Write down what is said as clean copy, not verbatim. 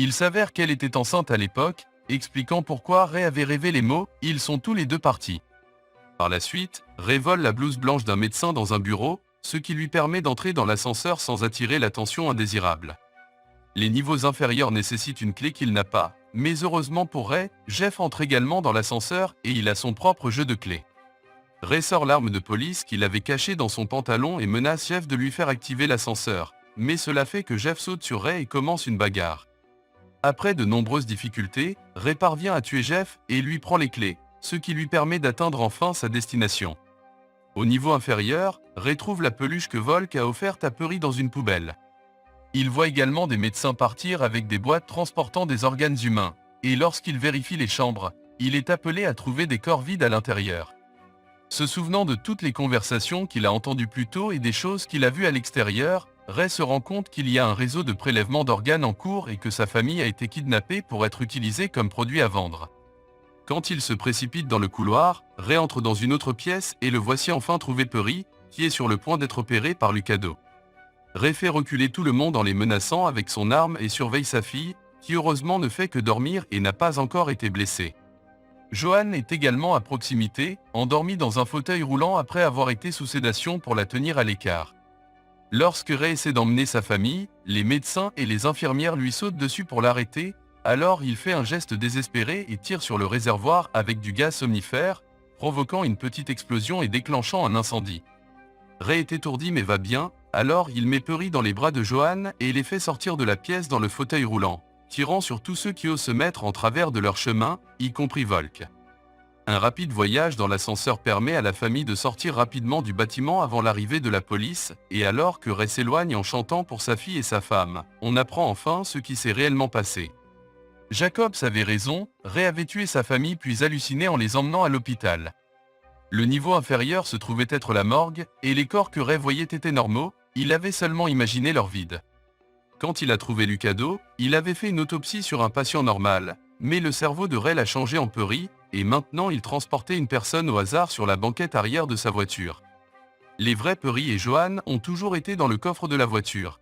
Il s'avère qu'elle était enceinte à l'époque, expliquant pourquoi Ray avait rêvé les mots « ils sont tous les deux partis ». Par la suite, Ray vole la blouse blanche d'un médecin dans un bureau, ce qui lui permet d'entrer dans l'ascenseur sans attirer l'attention indésirable. Les niveaux inférieurs nécessitent une clé qu'il n'a pas, mais heureusement pour Ray, Jeff entre également dans l'ascenseur et il a son propre jeu de clés. Ray sort l'arme de police qu'il avait cachée dans son pantalon et menace Jeff de lui faire activer l'ascenseur, mais cela fait que Jeff saute sur Ray et commence une bagarre. Après de nombreuses difficultés, Ray parvient à tuer Jeff et lui prend les clés, ce qui lui permet d'atteindre enfin sa destination. Au niveau inférieur, Ray trouve la peluche que Volk a offerte à Perry dans une poubelle. Il voit également des médecins partir avec des boîtes transportant des organes humains, et lorsqu'il vérifie les chambres, il est appelé à trouver des corps vides à l'intérieur. Se souvenant de toutes les conversations qu'il a entendues plus tôt et des choses qu'il a vues à l'extérieur, Ray se rend compte qu'il y a un réseau de prélèvement d'organes en cours et que sa famille a été kidnappée pour être utilisée comme produit à vendre. Quand il se précipite dans le couloir, Ray entre dans une autre pièce et le voici enfin trouver Perry, qui est sur le point d'être opéré par Lucado. Ray fait reculer tout le monde en les menaçant avec son arme et surveille sa fille, qui heureusement ne fait que dormir et n'a pas encore été blessée. Joanne est également à proximité, endormie dans un fauteuil roulant après avoir été sous sédation pour la tenir à l'écart. Lorsque Ray essaie d'emmener sa famille, les médecins et les infirmières lui sautent dessus pour l'arrêter, alors il fait un geste désespéré et tire sur le réservoir avec du gaz somnifère, provoquant une petite explosion et déclenchant un incendie. Ray est étourdi mais va bien, alors il met Perry dans les bras de Joanne et les fait sortir de la pièce dans le fauteuil roulant, tirant sur tous ceux qui osent se mettre en travers de leur chemin, y compris Volk. Un rapide voyage dans l'ascenseur permet à la famille de sortir rapidement du bâtiment avant l'arrivée de la police, et alors que Ray s'éloigne en chantant pour sa fille et sa femme, on apprend enfin ce qui s'est réellement passé. Jacobs avait raison, Ray avait tué sa famille puis halluciné en les emmenant à l'hôpital. Le niveau inférieur se trouvait être la morgue, et les corps que Ray voyait étaient normaux, il avait seulement imaginé leur vide. Quand il a trouvé Lucado, il avait fait une autopsie sur un patient normal, mais le cerveau de Ray l'a changé en Perry, et maintenant il transportait une personne au hasard sur la banquette arrière de sa voiture. Les vrais Perry et Joanne ont toujours été dans le coffre de la voiture.